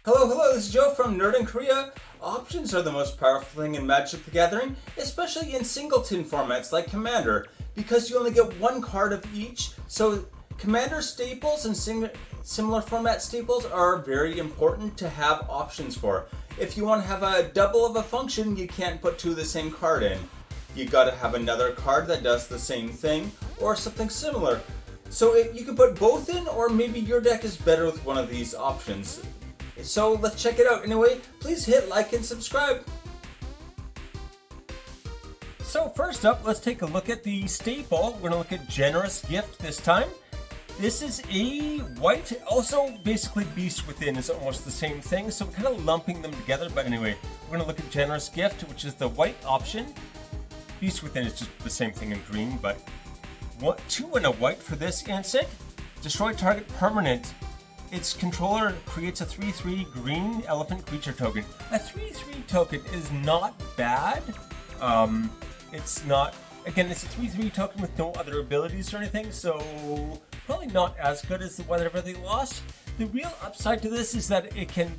Hello, this is Joe from Nerd in Korea. Options are the most powerful thing in Magic the Gathering, especially in singleton formats like Commander, because you only get one card of each. So Commander staples and similar format staples are very important to have options for. If you want to have a double of a function, you can't put two of the same card in. You gotta have another card that does the same thing, or something similar. So you can put both in, or maybe your deck is better with one of these options. So let's check it out. Anyway, please hit like and subscribe. So first up, let's take a look at the staple. We're gonna look at Generous Gift this time. This is a white, also basically Beast Within is almost the same thing, so we're kind of lumping them together. But anyway, we're gonna look at Generous Gift, which is the white option. Beast Within is just the same thing in green, but 2 and a white for this instant. Destroy target permanent. Its controller creates a 3/3 green elephant creature token. A 3/3 token is not bad. It's not, again, it's a 3/3 token with no other abilities or anything, so probably not as good as whatever they lost. The real upside to this is that it can,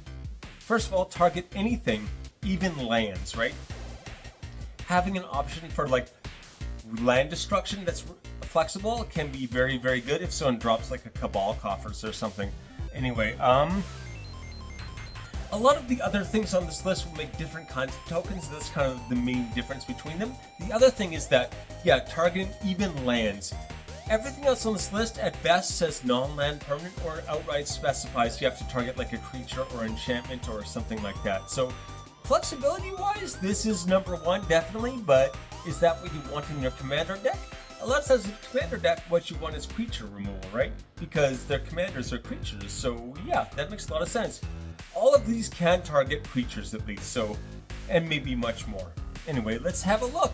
first of all, target anything, even lands, right? Having an option for like land destruction that's flexible can be very, very good if someone drops like a Cabal Coffers or something. Anyway, a lot of the other things on this list will make different kinds of tokens. That's kind of the main difference between them. The other thing is that, yeah, targeting even lands. Everything else on this list at best says non-land permanent or outright specifies you have to target like a creature or enchantment or something like that. So flexibility-wise, this is number one definitely, but is that what you want in your commander deck? A lot of times in commander deck, what you want is creature removal, right? Because their commanders are creatures, so yeah, that makes a lot of sense. All of these can target creatures at least, so, and maybe much more. Anyway, let's have a look.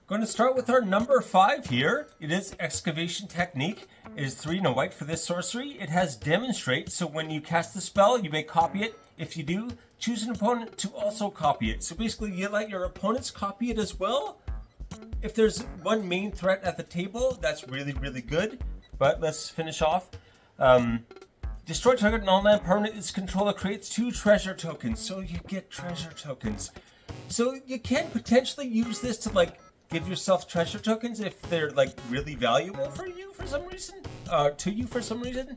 Going to start with our number 5 here. It is Excavation Technique. It is 3 and a white for this sorcery. It has Demonstrate, so when you cast the spell, you may copy it. If you do, choose an opponent to also copy it. So basically, you let your opponents copy it as well. If there's one main threat at the table, that's really, really good. But let's finish off. Destroy target non-land permanent. Its controller creates 2 treasure tokens. So you get treasure tokens. So you can potentially use this to like give yourself treasure tokens if they're like really valuable for you for some reason.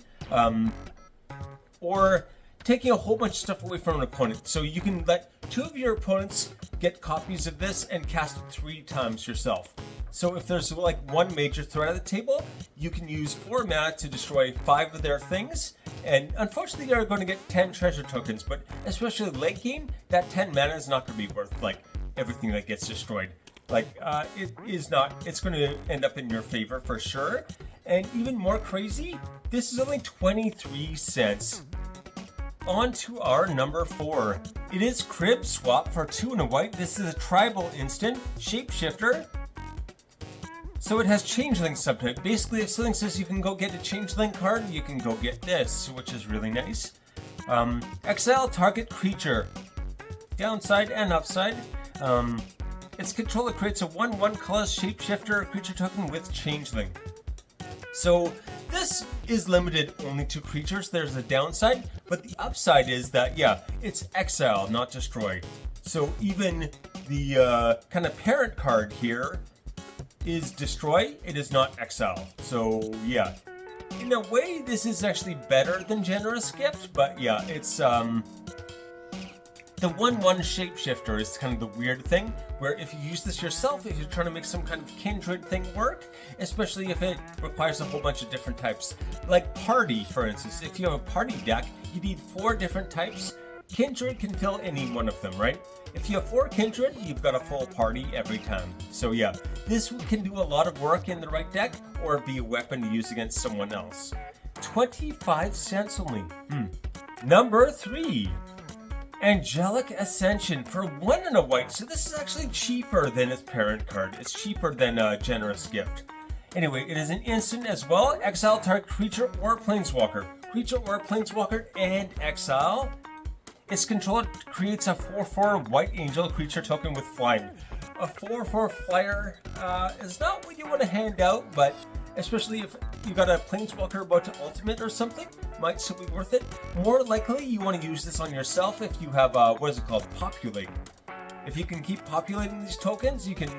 Or taking a whole bunch of stuff away from an opponent. So you can let 2 of your opponents get copies of this and cast it 3 times yourself. So if there's like one major threat at the table, you can use 4 mana to destroy 5 of their things. And unfortunately, you're going to get 10 treasure tokens, but especially late game, that 10 mana is not going to be worth like everything that gets destroyed. Like, it is not, it's going to end up in your favor for sure. And even more crazy, this is only 23 cents. On to our number 4. It is Crib Swap for 2 and a white. This is a tribal instant, Shapeshifter. So it has Changeling subtype. Basically, if something says you can go get a Changeling card, you can go get this, which is really nice. Exile target creature. Downside and upside. Its controller creates a 1/1 colorless Shapeshifter creature token with Changeling. So this is limited only to creatures. There's a downside, but the upside is that, yeah, it's exile, not destroy. So even the kind of parent card here is destroy, it is not exile. So yeah, in a way, this is actually better than Generous Gift, but yeah, it's the 1/1 Shapeshifter is kind of the weird thing, where if you use this yourself, if you're trying to make some kind of kindred thing work, especially if it requires a whole bunch of different types. Like Party, for instance. If you have a party deck, you need 4 different types. Kindred can fill any one of them, right? If you have 4 Kindred, you've got a full party every time. So yeah, this can do a lot of work in the right deck, or be a weapon to use against someone else. 25 cents only. Number 3. Angelic Ascension for 1 and a white. So this is actually cheaper than its parent card. It's cheaper than Generous Gift. Anyway, it is an instant as well. Exile target creature or planeswalker. Creature or planeswalker and exile. Its controller creates a 4/4 white angel creature token with flying. A 4/4 flyer is not what you want to hand out, but especially if you got a Planeswalker about to ultimate or something, might still be worth it. More likely, you want to use this on yourself if you have, what is it called, Populate. If you can keep populating these tokens, you can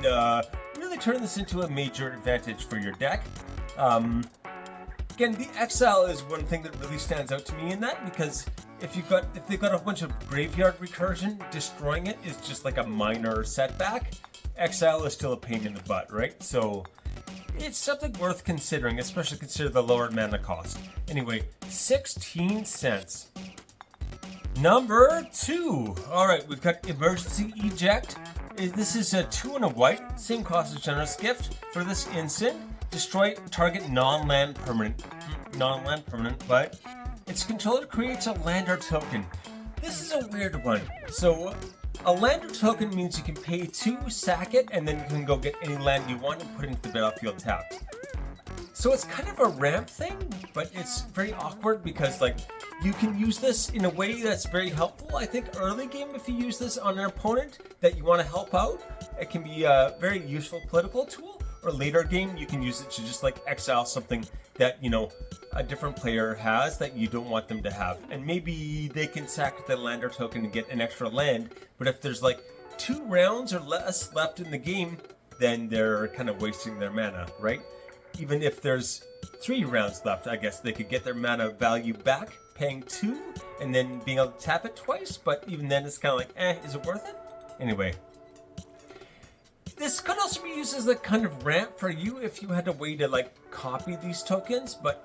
really turn this into a major advantage for your deck. Again, the exile is one thing that really stands out to me in that, because if they've got a bunch of graveyard recursion, destroying it is just like a minor setback. Exile is still a pain in the butt, right? So it's something worth considering, especially consider the lower mana cost. Anyway, 16 cents. Number 2. Alright, we've got Emergency Eject. This is a 2 and a white, same cost as Generous Gift. For this instant, destroy target non-land permanent. Non-land permanent, but its controller creates a land or token. This is a weird one. So, a land or token means you can pay 2, sack it, and then you can go get any land you want and put it into the battlefield tapped. So it's kind of a ramp thing, but it's very awkward because, like, you can use this in a way that's very helpful. I think early game, if you use this on an opponent that you want to help out, it can be a very useful political tool. Or later game, you can use it to just like exile something that, you know, a different player has that you don't want them to have. And maybe they can sack the lander token and get an extra land. But if there's like 2 rounds or less left in the game, then they're kind of wasting their mana, right? Even if there's 3 rounds left, I guess they could get their mana value back, paying 2, and then being able to tap it twice. But even then, it's kind of like, is it worth it? Anyway. This could also be used as a kind of ramp for you if you had a way to like copy these tokens, but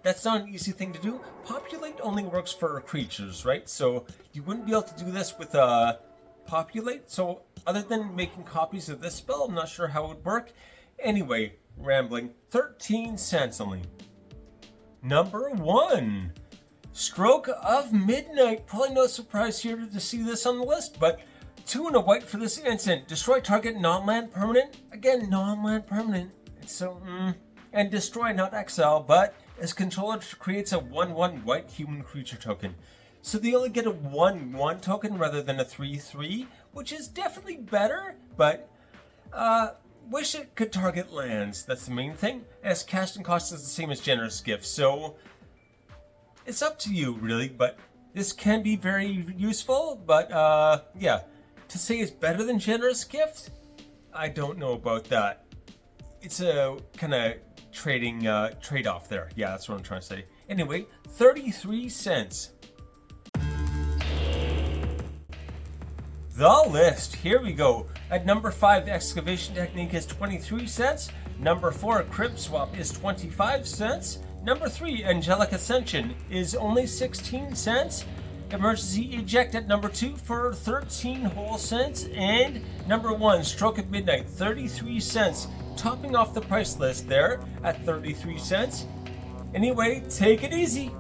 that's not an easy thing to do. Populate only works for creatures, right? So you wouldn't be able to do this with Populate. So other than making copies of this spell, I'm not sure how it would work. Anyway, rambling. 13 cents only. Number 1. Stroke of Midnight. Probably no surprise here to see this on the list, but 2 and a white for this instant. Destroy target non-land permanent. Again, non-land permanent. So, and destroy, not exile, but as controller creates a 1/1 white human creature token. So they only get a 1/1 token rather than a 3/3, which is definitely better, but wish it could target lands. That's the main thing. As casting cost is the same as Generous Gift, so it's up to you, really, but this can be very useful, but yeah. To say it's better than Generous Gift, I don't know about that. It's a kind of trade-off there. Yeah, that's what I'm trying to say. Anyway, 33 cents. The list. Here we go. At number 5, Excavation Technique is 23 cents. Number 4, Crypt Swap is 25 cents. Number 3, Angelic Ascension is only 16 cents. Emergency Eject at number 2 for 13 whole cents. And number 1, Stroke of Midnight, 33 cents. Topping off the price list there at 33 cents. Anyway, take it easy.